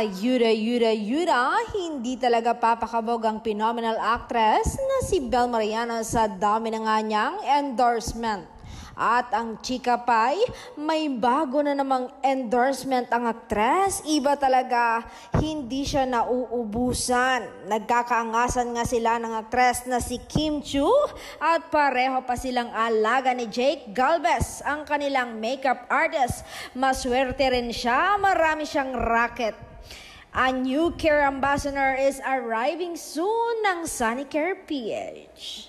Ayuda, hindi talaga papakabog ang phenomenal actress na si Bel Mariano sa dami na nga niyang endorsement. At ang chika pa'y may bago na namang endorsement ang aktres. Iba talaga, hindi siya nauubusan. Nagkakaangasan nga sila ng aktres na si Kim Chiu at pareho pa silang alaga ni Jake Galvez, ang kanilang makeup artist. Maswerte rin siya, marami siyang racket. A new care ambassador is arriving soon ng Sonicare PH.